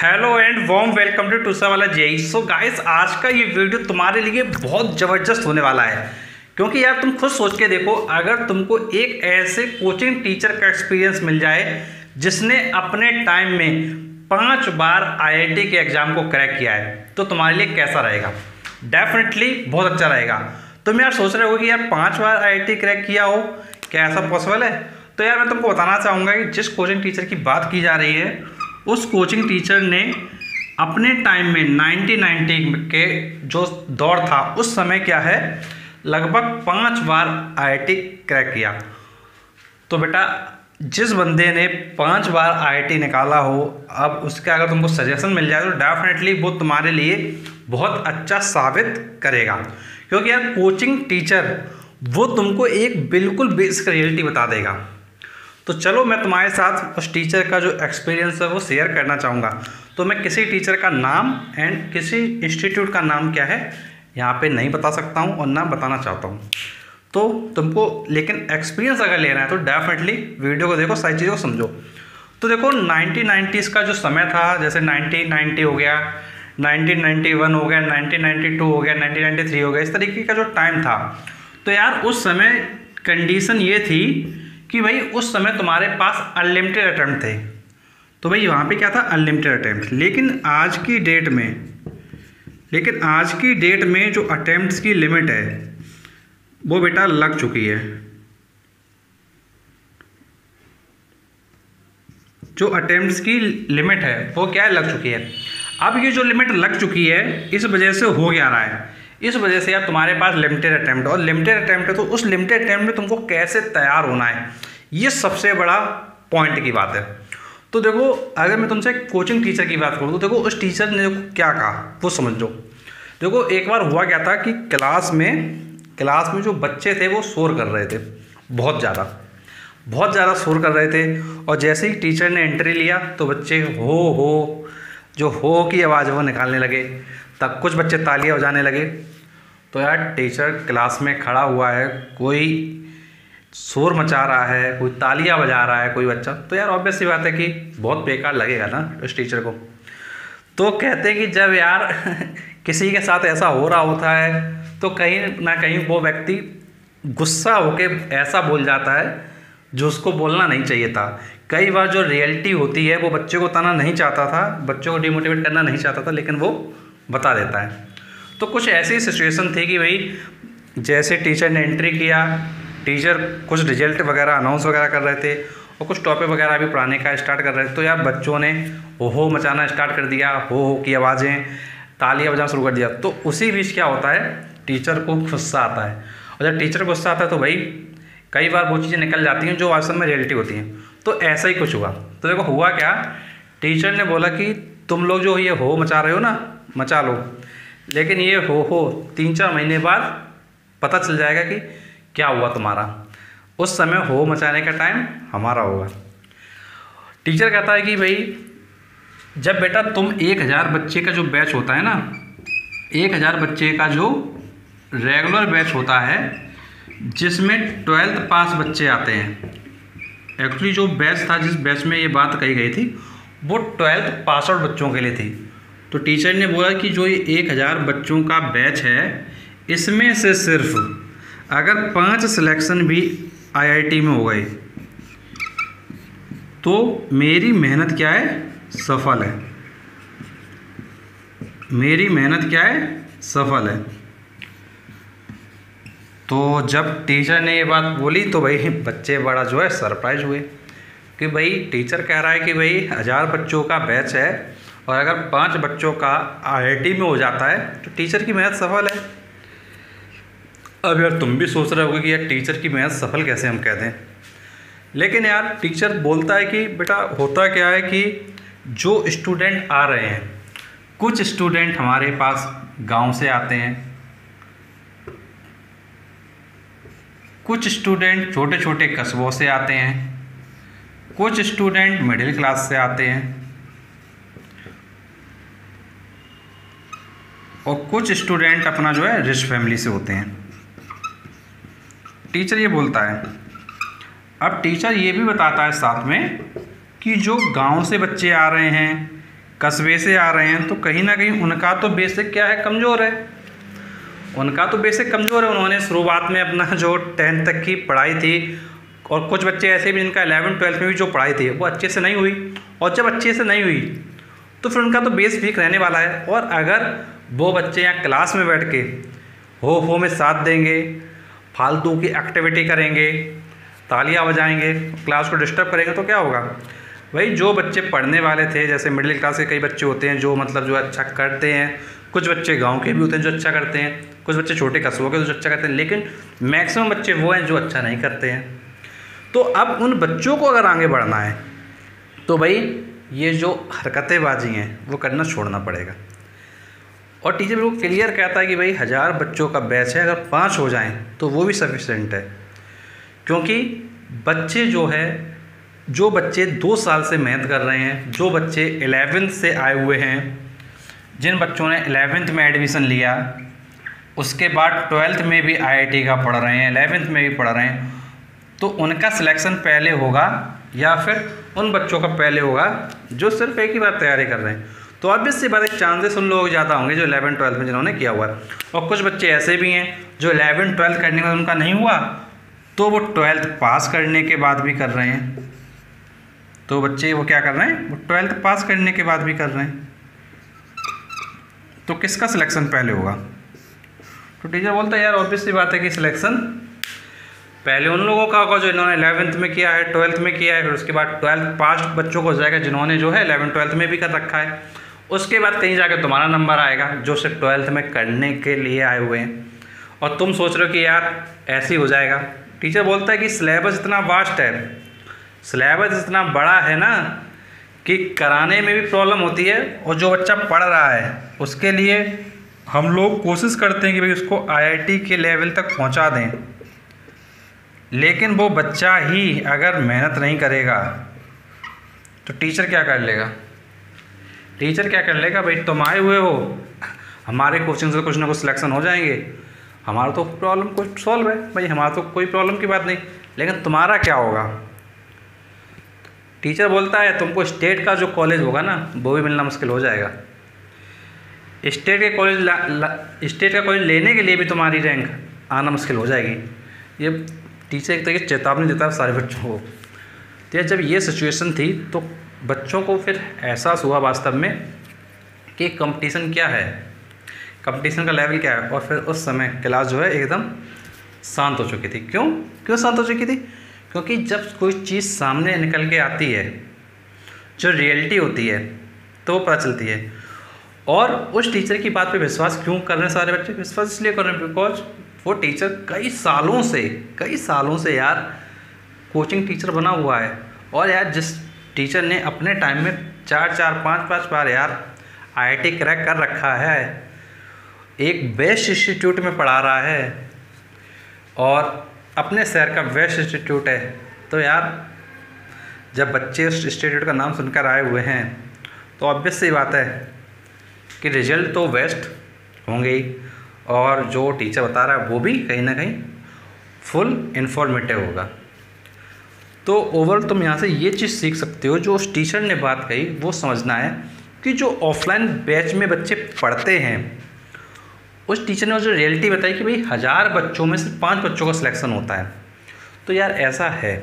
Hello and warm welcome to टूसा वाला जेई। सो गाइस, आज का ये वीडियो तुम्हारे लिए बहुत ज़बरदस्त होने वाला है, क्योंकि यार तुम खुद सोच के देखो, अगर तुमको एक ऐसे कोचिंग टीचर का एक्सपीरियंस मिल जाए जिसने अपने टाइम में 5 बार आईआईटी के एग्ज़ाम को क्रैक किया है, तो तुम्हारे लिए कैसा रहेगा? डेफिनेटली बहुत अच्छा रहेगा। तुम यार सोच रहे हो कि यार 5 बार आईआईटी क्रैक किया हो, क्या ऐसा पॉसिबल है? तो यार मैं तुमको बताना चाहूँगा कि जिस कोचिंग टीचर की बात की जा रही है, उस कोचिंग टीचर ने अपने टाइम में 1990 के जो दौर था उस समय क्या है, लगभग 5 बार आईआईटी क्रैक किया। तो बेटा, जिस बंदे ने 5 बार आईआईटी निकाला हो, अब उसका अगर तुमको सजेशन मिल जाए तो डेफिनेटली वो तुम्हारे लिए बहुत अच्छा साबित करेगा, क्योंकि यार कोचिंग टीचर वो तुमको एक बिल्कुल बेसिक रियलिटी बता देगा। तो चलो मैं तुम्हारे साथ उस टीचर का जो एक्सपीरियंस है वो शेयर करना चाहूँगा। तो मैं किसी टीचर का नाम एंड किसी इंस्टीट्यूट का नाम क्या है यहाँ पे नहीं बता सकता हूँ और ना बताना चाहता हूँ। तो तुमको लेकिन एक्सपीरियंस अगर लेना है तो डेफिनेटली वीडियो को देखो, सारी चीज़ों को समझो। तो देखो 1990s का जो समय था, जैसे 1990 हो गया, 1991 हो गया, 1992 हो गया, 1993 हो गया, इस तरीके का जो टाइम था, तो यार उस समय कंडीशन ये थी कि भाई उस समय तुम्हारे पास अनलिमिटेड अटेम्प्ट थे। तो भाई वहाँ पे क्या था, अनलिमिटेड अटेम्प्ट। लेकिन आज की डेट में जो अटेम्प्ट्स की लिमिट है वो बेटा लग चुकी है। जो अटेम्प्ट्स की लिमिट है वो क्या है, लग चुकी है। अब ये जो लिमिट लग चुकी है, इस वजह से हो क्या रहा है, इस वजह से यार तुम्हारे पास लिमिटेड अटेम्प्ट और लिमिटेड अटेम्प्ट है, तो उस लिमिटेड अटेम्प्ट में तुमको कैसे तैयार होना है, ये सबसे बड़ा पॉइंट की बात है। तो देखो, अगर मैं तुमसे कोचिंग टीचर की बात करूँ तो देखो उस टीचर ने क्या कहा वो समझ लो। देखो एक बार हुआ क्या था कि क्लास में जो बच्चे थे वो शोर कर रहे थे, बहुत ज़्यादा शोर कर रहे थे। और जैसे ही टीचर ने एंट्री लिया तो बच्चे हो की आवाज़ वो निकालने लगे, तब कुछ बच्चे तालियां बजाने लगे। तो यार टीचर क्लास में खड़ा हुआ है, कोई शोर मचा रहा है, कोई तालियां बजा रहा है कोई बच्चा, तो यार ऑब्वियस सी बात है कि बहुत बेकार लगेगा ना उस टीचर को। तो कहते हैं कि जब यार किसी के साथ ऐसा हो रहा होता है तो कहीं ना कहीं वो व्यक्ति गुस्सा होके ऐसा बोल जाता है जो उसको बोलना नहीं चाहिए था। कई बार जो रियलिटी होती है वो बच्चों को बताना नहीं चाहता था, बच्चों को डिमोटिवेट करना नहीं चाहता था, लेकिन वो बता देता है। तो कुछ ऐसी सिचुएशन थी कि भाई जैसे टीचर ने एंट्री किया, टीचर कुछ रिजल्ट वगैरह अनाउंस वगैरह कर रहे थे और कुछ टॉपिक वगैरह भी पढ़ाने का स्टार्ट कर रहे थे। तो यार बच्चों ने हो मचाना स्टार्ट कर दिया, हो की आवाज़ें, तालियां बजाना शुरू कर दिया। तो उसी बीच क्या होता है, टीचर को गुस्सा आता है, और जब टीचर को गुस्सा आता है तो भाई कई बार वो चीज़ें निकल जाती हैं जो वास्तव में रियलिटी होती हैं। तो ऐसा ही कुछ हुआ। तो देखो हुआ क्या, टीचर ने बोला कि तुम लोग जो ये हो मचा रहे हो ना, मचा लो, लेकिन ये हो 3-4 महीने बाद पता चल जाएगा कि क्या हुआ तुम्हारा। उस समय हो मचाने का टाइम हमारा होगा। टीचर कहता है कि भाई जब बेटा तुम 1000 बच्चे का जो बैच होता है ना, 1000 बच्चे का जो रेगुलर बैच होता है जिसमें 12th पास बच्चे आते हैं, एक्चुअली जो बैच था, जिस बैच में ये बात कही गई थी वो 12th पास आउट बच्चों के लिए थी। तो टीचर ने बोला कि जो ये 1000 बच्चों का बैच है, इसमें से सिर्फ अगर 5 सिलेक्शन भी आईआईटी में हो गए तो मेरी मेहनत क्या है, सफल है। मेरी मेहनत क्या है, सफल है। तो जब टीचर ने ये बात बोली तो भाई बच्चे बड़ा जो है सरप्राइज हुए कि भाई टीचर कह रहा है कि भाई 1000 बच्चों का बैच है और अगर 5 बच्चों का आईआईटी में हो जाता है तो टीचर की मेहनत सफल है। अब यार तुम भी सोच रहे होगे कि यार टीचर की मेहनत सफल कैसे हम कहते हैं, लेकिन यार टीचर बोलता है कि बेटा होता क्या है कि जो स्टूडेंट आ रहे हैं, कुछ स्टूडेंट हमारे पास गांव से आते हैं, कुछ स्टूडेंट छोटे छोटे कस्बों से आते हैं, कुछ स्टूडेंट मिडिल क्लास से आते हैं और कुछ स्टूडेंट अपना जो है रिच फैमिली से होते हैं। टीचर ये बोलता है। अब टीचर ये भी बताता है साथ में कि जो गांव से बच्चे आ रहे हैं, कस्बे से आ रहे हैं, तो कहीं ना कहीं उनका तो बेसिक क्या है, कमज़ोर है। उनका तो बेसिक कमज़ोर है। उन्होंने शुरुआत में अपना जो 10th तक की पढ़ाई थी, और कुछ बच्चे ऐसे भी जिनका 11th-12th में भी जो पढ़ाई थी वो अच्छे से नहीं हुई, और जब अच्छे से नहीं हुई तो फिर उनका तो बेस वीक रहने वाला है। और अगर वो बच्चे यहाँ क्लास में बैठ के हो में साथ देंगे, फालतू की एक्टिविटी करेंगे, तालियां बजाएंगे, क्लास को डिस्टर्ब करेंगे, तो क्या होगा भाई, जो बच्चे पढ़ने वाले थे, जैसे मिडिल क्लास के कई बच्चे होते हैं जो मतलब जो अच्छा करते हैं, कुछ बच्चे गांव के भी होते हैं जो अच्छा करते हैं, कुछ बच्चे छोटे कस्बों के जो अच्छा करते हैं, लेकिन मैक्सिमम बच्चे वो हैं जो अच्छा नहीं करते हैं। तो अब उन बच्चों को अगर आगे बढ़ना है तो भाई ये जो हरकतेबाजी हैं वो करना छोड़ना पड़ेगा। और टीचर बिल्कुल क्लियर कहता है कि भाई 1000 बच्चों का बैच है, अगर 5 हो जाएं तो वो भी सफिशेंट है। क्योंकि बच्चे जो बच्चे 2 साल से मेहनत कर रहे हैं, जो बच्चे 11th से आए हुए हैं, जिन बच्चों ने 11th में एडमिशन लिया, उसके बाद 12th में भी IIT का पढ़ रहे हैं, 11th में भी पढ़ रहे हैं, तो उनका सिलेक्शन पहले होगा या फिर उन बच्चों का पहले होगा जो सिर्फ एक ही बार तैयारी कर रहे हैं। तो ऑब्वियस सी बात है, चांसेस उन लोगों ज़्यादा होंगे जो 11th-12th में जिन्होंने किया हुआ है। और कुछ बच्चे ऐसे भी हैं जो 11th-12th करने के बाद उनका नहीं हुआ तो वो 12th पास करने के बाद भी कर रहे हैं। तो बच्चे वो क्या कर रहे हैं, वो 12th पास करने के बाद भी कर रहे हैं। तो किसका सिलेक्शन पहले होगा? तो टीचर बोलता है यार ऑब्वियस सी बात है कि सिलेक्शन पहले उन लोगों का होगा जो इन्होंने 11th में किया है, 12th में किया है, फिर उसके बाद 12th पास बच्चों को हो जाएगा जिन्होंने जो है 11th-12th में भी कर रखा है। उसके बाद कहीं जाकर तुम्हारा नंबर आएगा जो सिर्फ 12th में करने के लिए आए हुए हैं। और तुम सोच रहे हो कि यार ऐसे ही हो जाएगा। टीचर बोलता है कि सिलेबस इतना वास्ट है, सिलेबस इतना बड़ा है ना कि कराने में भी प्रॉब्लम होती है, और जो बच्चा पढ़ रहा है उसके लिए हम लोग कोशिश करते हैं कि भाई उसको IIT के लेवल तक पहुंचा दें। लेकिन वो बच्चा ही अगर मेहनत नहीं करेगा तो टीचर क्या कर लेगा? टीचर क्या कर लेगा, भाई तुम आए हुए हो, हमारे कोचिंग से कुछ ना कुछ सिलेक्शन हो जाएंगे, हमारा तो प्रॉब्लम कुछ सॉल्व है भाई, हमारा तो कोई प्रॉब्लम की बात नहीं, लेकिन तुम्हारा क्या होगा? टीचर बोलता है तुमको स्टेट का जो कॉलेज होगा ना वो भी मिलना मुश्किल हो जाएगा। स्टेट का कॉलेज लेने के लिए भी तुम्हारी रैंक आना मुश्किल हो जाएगी। ये टीचर एक तरीके चेतावनी देता है सारे बच्चों को। तो जब ये सिचुएशन थी तो बच्चों को फिर एहसास हुआ वास्तव में कि कंपटीशन क्या है, कंपटीशन का लेवल क्या है। और फिर उस समय क्लास जो है एकदम शांत हो चुकी थी। क्यों शांत हो चुकी थी? क्योंकि जब कोई चीज़ सामने निकल के आती है, जो रियलिटी होती है, तो वो पता चलती है। और उस टीचर की बात पे विश्वास क्यों कर रहे हैं सारे बच्चे? विश्वास इसलिए कर रहे हैं बिकॉज वो टीचर कई सालों से यार कोचिंग टीचर बना हुआ है। और यार जिस टीचर ने अपने टाइम में 5-5 बार यार IIT क्रैक कर रखा है, एक बेस्ट इंस्टीट्यूट में पढ़ा रहा है और अपने शहर का बेस्ट इंस्टीट्यूट है, तो यार जब बच्चे उस इंस्टीट्यूट का नाम सुनकर आए हुए हैं तो ऑब्वियस सी बात है कि रिजल्ट तो बेस्ट होंगे ही, और जो टीचर बता रहा है वो भी कहीं ना कहीं फुल इन्फॉर्मेटिव होगा। तो ओवरऑल तुम यहाँ से ये चीज़ सीख सकते हो, जो उस टीचर ने बात कही वो समझना है कि जो ऑफलाइन बैच में बच्चे पढ़ते हैं, उस टीचर ने जो रियलिटी बताई कि भाई 1000 बच्चों में सिर्फ 5 बच्चों का सिलेक्शन होता है। तो यार ऐसा है,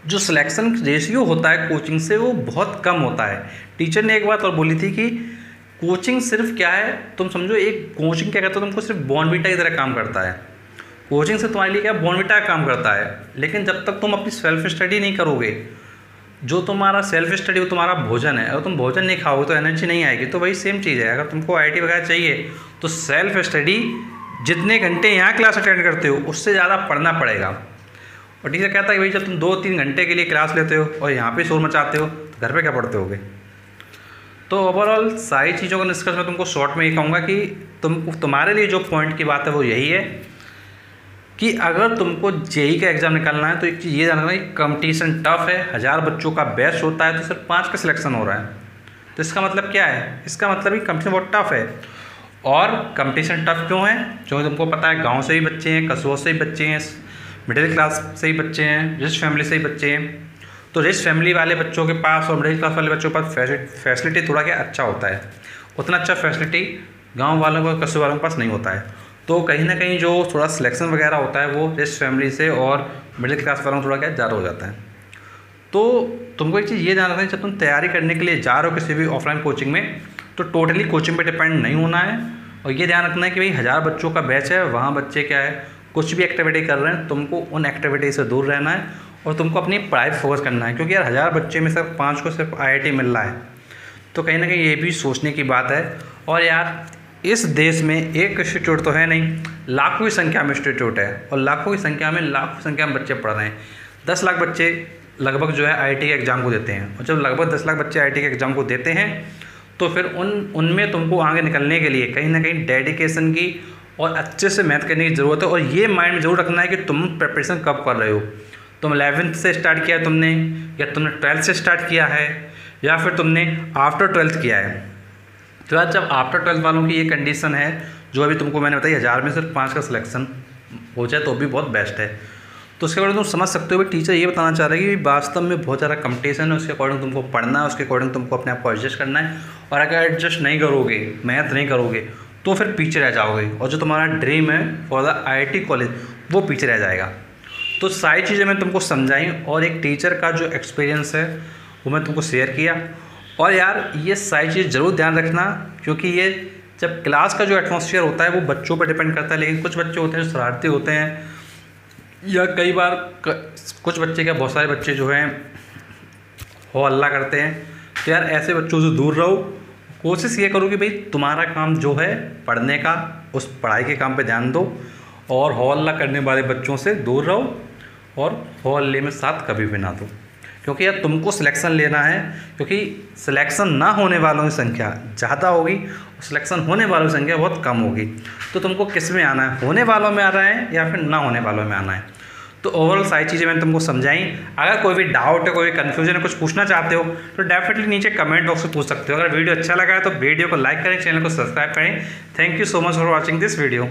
जो सिलेक्शन रेशियो होता है कोचिंग से वो बहुत कम होता है। टीचर ने एक बात और बोली थी कि कोचिंग सिर्फ क्या है, तुम समझो एक कोचिंग क्या करता है, तुमको सिर्फ बॉर्नविटा की तरह काम करता है। कोचिंग से तुम्हारे लिए क्या बॉर्नविटा का काम करता है, लेकिन जब तक तुम अपनी सेल्फ स्टडी नहीं करोगे, जो तुम्हारा सेल्फ स्टडी वो तुम्हारा भोजन है, अगर तुम भोजन नहीं खाओगे तो एनर्जी नहीं आएगी। तो वही सेम चीज़ है, अगर तुमको IIT वगैरह चाहिए तो सेल्फ स्टडी जितने घंटे यहाँ क्लास अटेंड करते हो उससे ज़्यादा पढ़ना पड़ेगा। और टीचर कहता है कि भाई जब तुम 2-3 घंटे के लिए क्लास लेते हो और यहाँ पे शोर मचाते हो तो घर पे क्या पढ़ते होगे। तो ओवरऑल सारी चीज़ों का निष्कर्ष मैं तुमको शॉर्ट में ये कहूँगा कि तुम्हारे लिए जो पॉइंट की बात है वो यही है कि अगर तुमको JEE का एग्ज़ाम निकालना है तो एक चीज़ ये जानना है कि कंपटीशन टफ है, 1000 बच्चों का बैच होता है तो सिर्फ 5 का सिलेक्शन हो रहा है। तो इसका मतलब क्या है? इसका मतलब कि कंपटीशन बहुत टफ है। और कंपटीशन टफ क्यों है? क्योंकि तुमको पता है गाँव से ही बच्चे हैं, कस्बों से ही बच्चे हैं, मिडिल क्लास से ही बच्चे हैं, रिच फैमिली से ही बच्चे हैं। तो रिच फैमिली वाले बच्चों के पास और मिडिल क्लास वाले बच्चों के पास फैसिलिटी थोड़ा क्या अच्छा होता है, उतना अच्छा फैसिलिटी गांव वालों को, कस्बे वालों के पास नहीं होता है। तो कहीं ना कहीं जो थोड़ा सिलेक्शन वगैरह होता है वो रिच फैमिली से और मिडिल क्लास वालों को थोड़ा क्या ज़्यादा हो जाता है। तो तुमको एक चीज़ ये ध्यान रखना है, जब तुम तैयारी करने के लिए जा रहे हो किसी भी ऑफलाइन कोचिंग में, तो टोटली कोचिंग पे डिपेंड नहीं होना है। और ये ध्यान रखना है कि भाई 1000 बच्चों का बैच है, वहाँ बच्चे क्या है कुछ भी एक्टिविटी कर रहे हैं, तुमको उन एक्टिविटी से दूर रहना है और तुमको अपनी पढ़ाई पर फोकस करना है। क्योंकि यार 1000 बच्चे में सिर्फ 5 को सिर्फ IIT मिल रहा है, तो कहीं ना कहीं ये भी सोचने की बात है। और यार इस देश में एक इंस्टीट्यूट तो है नहीं, लाखों की संख्या में इंस्टीट्यूट है और लाखों की संख्या में बच्चे पढ़ रहे हैं। 10 लाख बच्चे लगभग जो है IIT के एग्ज़ाम को देते हैं, और जब लगभग 10 लाख बच्चे IIT के एग्ज़ाम को देते हैं तो फिर उनमें तुमको आगे निकलने के लिए कहीं ना कहीं डेडिकेशन की और अच्छे से मेहनत करने की ज़रूरत है। और ये माइंड में ज़रूर रखना है कि तुम प्रिपरेशन कब कर रहे हो। तुम 11th से स्टार्ट किया तुमने, या तुमने 12th से स्टार्ट किया है, या फिर तुमने आफ्टर 12th किया है। तो यार जब आफ्टर 12th वालों की ये कंडीशन है, जो अभी तुमको मैंने बताई 1000 में सिर्फ 5 का सिलेक्शन हो जाए तो भी बहुत बेस्ट है। तो उसके अकॉर्डिंग तुम समझ सकते हो भाई टीचर ये बताना चाह रहा है कि वास्तव में बहुत ज़्यादा कंपटीशन है, उसके अकॉर्डिंग तुमको पढ़ना है, उसके अकॉर्डिंग तुमको अपने आप को एडजस्ट करना है। और अगर एडजस्ट नहीं करोगे, मेहनत नहीं करोगे, तो फिर पीछे रह जाओगे और जो तुम्हारा ड्रीम है फॉर द IIT कॉलेज वो पीछे रह जाएगा। तो सारी चीज़ें मैं तुमको समझाई और एक टीचर का जो एक्सपीरियंस है वो मैं तुमको शेयर किया। और यार ये सारी चीज़ ज़रूर ध्यान रखना, क्योंकि ये जब क्लास का जो एटमॉस्फेयर होता है वो बच्चों पर डिपेंड करता है। लेकिन कुछ बच्चे होते हैं जो शरारती होते हैं, या कई बार कुछ बच्चे क्या बहुत सारे बच्चे जो हैं हो हल्ला करते हैं। तो यार ऐसे बच्चों से दूर रहो। कोशिश ये करो कि भाई तुम्हारा काम जो है पढ़ने का, उस पढ़ाई के काम पे ध्यान दो और हो हल्ला करने वाले बच्चों से दूर रहो और हो हल्ले में साथ कभी भी ना दो। क्योंकि यार तुमको सिलेक्शन लेना है, क्योंकि सिलेक्शन ना होने वालों की संख्या ज़्यादा होगी और सिलेक्शन होने वालों की संख्या बहुत कम होगी। तो तुमको किस में आना है, होने वालों में आना है या फिर ना होने वालों में आना है। तो ओवरऑल सारी चीज़ें मैंने तुमको समझाई। अगर कोई भी डाउट है, कोई भी कन्फ्यूजन है, कुछ पूछना चाहते हो तो डेफिनेटली नीचे कमेंट बॉक्स में पूछ सकते हो। अगर वीडियो अच्छा लगा है तो वीडियो को लाइक करें, चैनल को सब्सक्राइब करें। Thank you so much for watching this video.